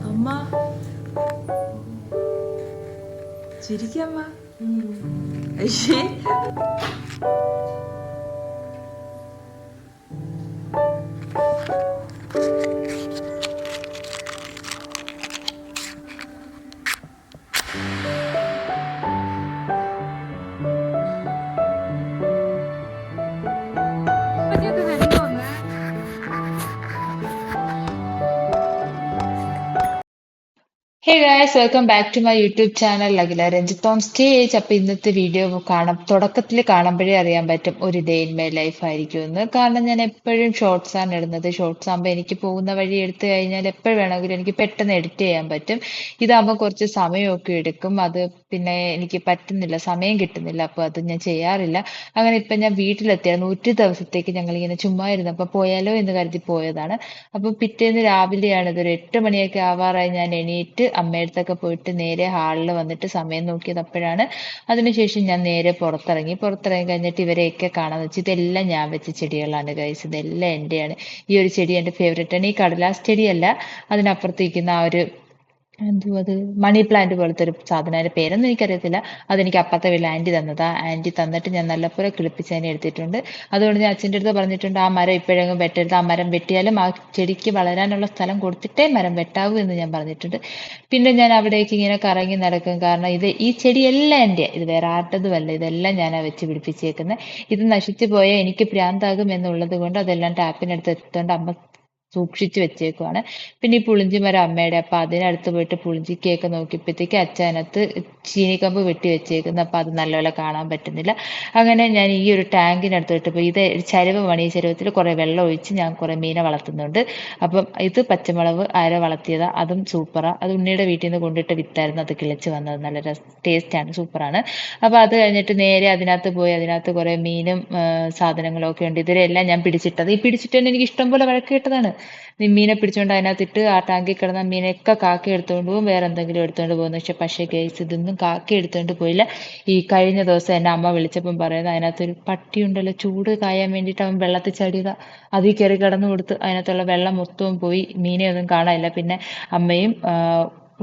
അമ്മ ചിരിക്കമ്മ. അയ്യേ hey guys welcome back to my YouTube channel Akhila Ranjith on stage. അപ്പൊ ഇന്നത്തെ വീഡിയോ തുടക്കത്തിൽ കാണുമ്പോഴേ അറിയാൻ പറ്റും ഒരു ഡേ ഇൻ മൈ ലൈഫ് ആയിരിക്കും എന്ന്. കാരണം ഞാൻ എപ്പോഴും ഷോർട്സ് ആണ് ഇടുന്നത്. ഷോർട്സ് ആകുമ്പോൾ എനിക്ക് പോകുന്ന വഴി എടുത്തു കഴിഞ്ഞാൽ എപ്പോഴും വേണമെങ്കിലും എനിക്ക് പെട്ടെന്ന് എഡിറ്റ് ചെയ്യാൻ പറ്റും. ഇതാകുമ്പോൾ കുറച്ച് സമയമൊക്കെ എടുക്കും. അത് പിന്നെ എനിക്ക് പറ്റുന്നില്ല, സമയം കിട്ടുന്നില്ല. അപ്പൊ അത് ഞാൻ ചെയ്യാറില്ല. അങ്ങനെ ഇപ്പൊ ഞാൻ വീട്ടിലെത്തിയായിരുന്നു. ഒരു ദിവസത്തേക്ക് ഞങ്ങൾ ഇങ്ങനെ ചുമ്മാ ഇരുന്നപ്പോൾ പോയാലോ എന്ന് കരുതി പോയതാണ്. അപ്പൊ പിറ്റേന്ന് രാവിലെയാണ്, ഇതൊരു 8 മണിയൊക്കെ ആവാറായി. ഞാൻ എണീറ്റ് അമ്മയടുത്തൊക്കെ പോയിട്ട് നേരെ ഹാളിൽ വന്നിട്ട് സമയം നോക്കിയത് അപ്പോഴാണ്. അതിനുശേഷം ഞാൻ നേരെ പുറത്തിറങ്ങി കഴിഞ്ഞിട്ട് ഇവരെയൊക്കെ കാണാന്ന് വെച്ച് ഇതെല്ലാം ഞാൻ വെച്ച ചെടികളാണ് ഗൈസ്. ഇതെല്ലാം എന്റെയാണ്. ഈ ഒരു ചെടി എന്റെ ഫേവറേറ്റ് ആണ്. ഈ കടലാസ് ചെടിയല്ല, അതിനപ്പുറത്തിരിക്കുന്ന ആ ഒരു എന്തുവാ അത്, മണി പ്ലാന്റ് പോലത്തെ ഒരു സാധനം. അതിന്റെ പേരൊന്നും എനിക്കറിയത്തില്ല. അതെനിക്ക് അപ്പുറത്തെ വീട്ടിൽ ആന്റി തന്നതാ. ആന്റി തന്നിട്ട് ഞാൻ നല്ലപോലെ കിളിപ്പിച്ച് അതിനെ എടുത്തിട്ടുണ്ട്. അതുകൊണ്ട് ഞാൻ അച്ഛൻ്റെ അടുത്ത് പറഞ്ഞിട്ടുണ്ട്, ആ മരം ഇപ്പോഴെങ്കിലും വെട്ടരുത്. ആ മരം വെട്ടിയാലും ആ ചെടിക്ക് വളരാനുള്ള സ്ഥലം കൊടുത്തിട്ടേ മരം വെട്ടാവൂ എന്ന് ഞാൻ പറഞ്ഞിട്ടുണ്ട്. പിന്നെ ഞാൻ അവിടേക്ക് ഇങ്ങനെ കറങ്ങി നടക്കും. കാരണം ഈ ചെടിയെല്ലാം എൻ്റെ, ഇത് വേറെ ആരുടേതുമല്ല. ഇതെല്ലാം ഞാനാ വെച്ച് പിടിപ്പിച്ചേക്കുന്നത്. ഇത് നശിച്ചു പോയാൽ എനിക്ക് ഭ്രാന്താകും എന്നുള്ളത് കൊണ്ട് അതെല്ലാം ടാപ്പിനടുത്ത് എത്തിക്കൊണ്ട് അമ്മ സൂക്ഷിച്ചു വെച്ചേക്കുവാണ്. പിന്നെ ഈ പുളിഞ്ചി മരം അമ്മയുടെ. അപ്പൊ അതിനടുത്ത് പോയിട്ട് പുളിഞ്ചിക്കയൊക്കെ നോക്കിയപ്പോഴത്തേക്ക് അച്ഛനകത്ത് ചീനിക്കമ്പ് വെട്ടി വെച്ചേക്കുന്നു. അപ്പൊ അത് നല്ലപോലെ കാണാൻ പറ്റുന്നില്ല. അങ്ങനെ ഞാൻ ഈ ഒരു ടാങ്കിനടുത്ത് വിട്ടപ്പോൾ ഇത് ചരിവ് പണി. ഈ ചരുവത്തിൽ കുറെ വെള്ളം ഒഴിച്ച് ഞാൻ കുറെ മീനെ വളർത്തുന്നുണ്ട്. അപ്പം ഇത് പച്ചമുളക് വളർത്തിയതാ. അതും സൂപ്പറാ. അത് ഉണ്ണിയുടെ വീട്ടിൽ നിന്ന് കൊണ്ടിട്ട് വിത്തായിരുന്നു. അത് കിളിച്ച് വന്നത് നല്ല ടേസ്റ്റാണ്, സൂപ്പറാണ്. അപ്പൊ അത് കഴിഞ്ഞിട്ട് നേരെ അതിനകത്ത് പോയി. അതിനകത്ത് കുറെ മീനും സാധനങ്ങളും ഒക്കെ ഉണ്ട്. ഇതിലെല്ലാം ഞാൻ പിടിച്ചിട്ടത്. ഈ പിടിച്ചിട്ട് എനിക്ക് ഇഷ്ടം പോലെ വഴക്ക് കിട്ടതാണ്. നീ മീനെ പിടിച്ചോണ്ട് അതിനകത്തിട്ട് ആ ടാങ്കിൽ കിടന്ന മീനൊക്കെ കാക്ക എടുത്തോണ്ട് പോകും, വേറെ എന്തെങ്കിലും എടുത്തോണ്ട് പോകുന്നു. പക്ഷേ കേസ് ഇതൊന്നും കാക്ക എടുത്തോണ്ട് പോയില്ല. ഈ കഴിഞ്ഞ ദിവസം എന്നെ അമ്മ വിളിച്ചപ്പം പറയുന്നത്, അതിനകത്തൊരു പട്ടി ഉണ്ടല്ലോ, ചൂട് കായാൻ വേണ്ടിയിട്ട് അവൻ വെള്ളത്തിൽ ചാടിയതാ. അതിൽ കയറി കിടന്നു കൊടുത്ത് അതിനകത്തുള്ള വെള്ളം മൊത്തവും പോയി. മീനെ ഒന്നും കാണാനില്ല. പിന്നെ അമ്മയും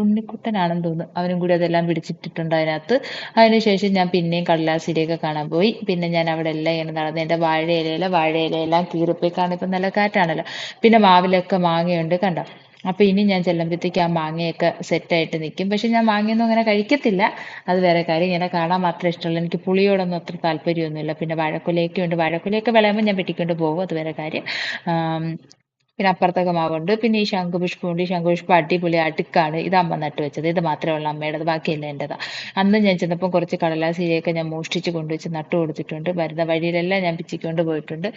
ഉണ്ണിക്കുട്ടനാണെന്ന് തോന്നുന്നു, അവനും കൂടി അതെല്ലാം പിടിച്ചിട്ടിട്ടുണ്ട് അതിനകത്ത്. അതിനുശേഷം ഞാൻ പിന്നെയും കടലാസിരിയൊക്കെ കാണാൻ പോയി. പിന്നെ ഞാൻ അവിടെ എല്ലാം ഇങ്ങനെ നടന്ന് എൻ്റെ വാഴയിലയെല്ലാം കീറിപ്പോയി. കാരണം ഇപ്പം നല്ല കാറ്റാണല്ലോ. പിന്നെ മാവിലൊക്കെ മാങ്ങയുണ്ട് കണ്ടോ. അപ്പൊ ഇനി ഞാൻ ചെല്ലുമ്പോഴത്തേക്ക് ആ മാങ്ങയൊക്കെ സെറ്റായിട്ട് നിൽക്കും. പക്ഷെ ഞാൻ മാങ്ങയൊന്നും അങ്ങനെ കഴിക്കത്തില്ല. അത് വേറെ കാര്യം. ഇങ്ങനെ കാണാൻ മാത്രമേ ഇഷ്ടമുള്ളൂ. എനിക്ക് പുളിയോടൊന്നും അത്ര താല്പര്യമൊന്നുമില്ല. പിന്നെ വാഴക്കുലയൊക്കെ ഉണ്ട്. വാഴക്കുലയൊക്കെ വിളയുമ്പോൾ ഞാൻ വെട്ടിക്കൊണ്ട് പോകും, അത് വേറെ കാര്യം. പിന്നെ അപ്പുറത്തൊക്കെ മാവുണ്ട്. പിന്നെ ഈ ശംഖുപുഷ്പമുണ്ട്. ഈ ശംഖുപുഷ്പം അടിപൊളി അടുക്കാണ്. ഇത് അമ്മ നട്ടു വെച്ചത്. ഇത് മാത്രമേ ഉള്ളൂ അമ്മയുടേത്, ബാക്കിയെല്ലാം എൻ്റെതാ. അന്ന് ഞാൻ ചെന്നപ്പോൾ കുറച്ച് കടലാസിരിയൊക്കെ ഞാൻ മോഷ്ടിച്ച് കൊണ്ടുവച്ച് നട്ടു കൊടുത്തിട്ടുണ്ട്. വരുന്ന വഴിയിലെല്ലാം ഞാൻ പിച്ചിക്കൊണ്ട് പോയിട്ടുണ്ട്.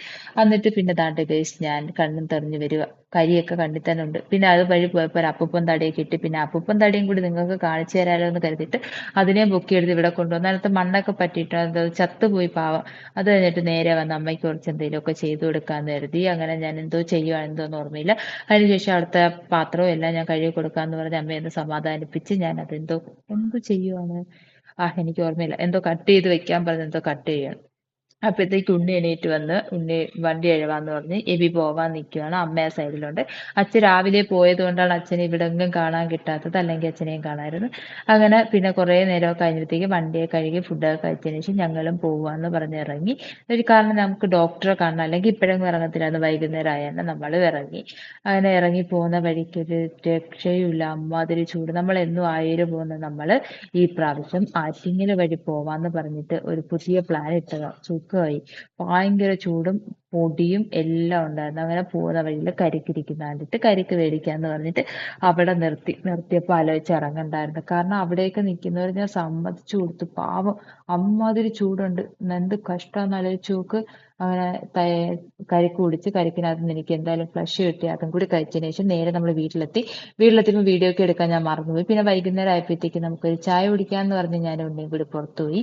എന്നിട്ട് പിന്നെ ദാണ്ട് ഗൈസ് ഞാൻ കണ്ണും തെറിഞ്ഞ് വരിക. കരിയൊക്കെ കണ്ണിൽ തന്നെ ഉണ്ട്. പിന്നെ അത് വഴി പോയപ്പോൾ ഒരു അപ്പൂപ്പൻ തടിയൊക്കെ ഇട്ട്, പിന്നെ അപ്പൂപ്പൻ തടിയും കൂടി നിങ്ങൾക്ക് കാണിച്ചു തരാമല്ലോ എന്ന് കരുതിയിട്ട് അതിനെയും പൊക്കിയെടുത്ത് ഇവിടെ കൊണ്ടുവന്നു. അതിനകത്ത് മണ്ണൊക്കെ പറ്റിയിട്ട് അത് ചത്തുപോയി പാവം. അത് കഴിഞ്ഞിട്ട് നേരെ വന്ന് അമ്മയ്ക്ക് കുറച്ച് എന്തെങ്കിലുമൊക്കെ ചെയ്തു കൊടുക്കാമെന്ന് കരുതി. അങ്ങനെ ഞാൻ എന്തോ ചെയ്യുവാണ്, എന്തോന്ന് ഓർമ്മയില്ല. അതിനുശേഷം അവിടുത്തെ പാത്രവും എല്ലാം ഞാൻ കഴുകി കൊടുക്കാമെന്ന് പറഞ്ഞ് അമ്മയൊന്ന് സമാധാനിപ്പിച്ച് ഞാൻ അതെന്തോ എന്തോ ചെയ്യുവാണ്. എനിക്ക് ഓർമ്മയില്ല. എന്തോ കട്ട് ചെയ്ത് വെക്കാൻ പറഞ്ഞ് എന്തോ കട്ട് ചെയ്യണം. അപ്പോഴത്തേക്ക് ഉണ്ണി എണീറ്റ് വന്ന്, ഉണ്ണി വണ്ടി എഴുവാന്ന് പറഞ്ഞ് എബി പോവാൻ നിൽക്കുകയാണ്. അമ്മ ആ സൈഡിലുണ്ട്. അച്ഛൻ രാവിലെ പോയത് കൊണ്ടാണ് അച്ഛനെ ഇവിടെ എങ്ങും കാണാൻ കിട്ടാത്തത്, അല്ലെങ്കിൽ അച്ഛനെയും കാണാമായിരുന്നു. അങ്ങനെ പിന്നെ കുറേ നേരമൊക്കെ കഴിഞ്ഞപ്പോഴത്തേക്ക് വണ്ടിയെ കഴുകി ഫുഡൊക്കെ കഴിച്ചതിന് ശേഷം ഞങ്ങളും പോവാന്ന് പറഞ്ഞ് ഇറങ്ങി. ഒരു കാരണം നമുക്ക് ഡോക്ടറെ കാണണം, അല്ലെങ്കിൽ ഇപ്പോഴെങ്കിലും ഇറങ്ങത്തില്ല. അത് വൈകുന്നേരം ആയാലും നമ്മൾ ഇറങ്ങി. അങ്ങനെ ഇറങ്ങി പോകുന്ന വഴിക്കൊരു രക്ഷയുമില്ല, അമ്മാതിരി ചൂട്. നമ്മൾ എന്നും ആയൂര് പോകുന്ന നമ്മൾ ഈ പ്രാവശ്യം ആറ്റിങ്ങൽ വഴി പോവാന്ന് പറഞ്ഞിട്ട് ഒരു പുതിയ പ്ലാൻ ഇട്ടതാ. സുഖമായി. ഭയങ്കര ചൂടും പൊടിയും എല്ലാം ഉണ്ടായിരുന്നു. അങ്ങനെ പോകുന്ന വഴിയിൽ കരിക്കിരിക്കുന്ന കണ്ടിട്ട് കരിക്ക് മേടിക്കാന്ന് പറഞ്ഞിട്ട് അവിടെ നിർത്തിയപ്പോൾ ആലോചിച്ച് ഇറങ്ങണ്ടായിരുന്നു. കാരണം അവിടെയൊക്കെ നിൽക്കുന്നവർ ഞാൻ സമ്മതിച്ചു കൊടുത്തു. പാവം, അമ്മാതിരി ചൂടുണ്ട്. എന്ത് കഷ്ടമാണെന്ന് ആലോചിച്ച് നോക്ക്. അങ്ങനെ കരിക്ക് കുടിച്ച്, കരിക്കിനകത്ത് നിന്ന് എനിക്ക് എന്തായാലും ഫ്ലഷ് കിട്ടി. അതും കൂടി കഴിച്ചതിന് ശേഷം നേരെ നമ്മൾ വീട്ടിലെത്തിയപ്പോൾ വീഡിയോ ഒക്കെ എടുക്കാൻ ഞാൻ മറന്നുപോയി. പിന്നെ വൈകുന്നേരം ആയപ്പോഴത്തേക്ക് നമുക്കൊരു ചായ കുടിക്കാന്ന് പറഞ്ഞ് ഞാൻ ഉണ്ണിയും കൂടി പുറത്തുപോയി.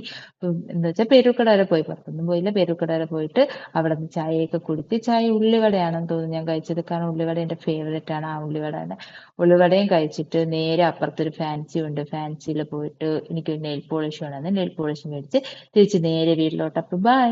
എന്താ വെച്ചാൽ പേരൂർക്കട വരെ പോയി, പുറത്തൊന്നും പോയില്ല. പേരൂർക്കട വരെ പോയിട്ട് അവിടെ നിന്ന് ചായയൊക്കെ കുടിച്ച്, ചായ ഉള്ളിവടയാണെന്ന് തോന്നുന്നു ഞാൻ കഴിച്ചത്. കാരണം ഉള്ളിവട എൻ്റെ ഫേവറേറ്റ് ആണ്. ആ ഉള്ളിവട ഉള്ളിവടയും കഴിച്ചിട്ട് നേരെ അപ്പുറത്തൊരു ഫാൻസി ഉണ്ട്. ഫാൻസിയിൽ പോയിട്ട് എനിക്ക് നെയിൽ പോളിഷ് വേണമെന്ന് നെയിൽ പോളിഷ് മേടിച്ച് തിരിച്ച് നേരെ വീട്ടിലോട്ട്. അപ്പം ബൈ.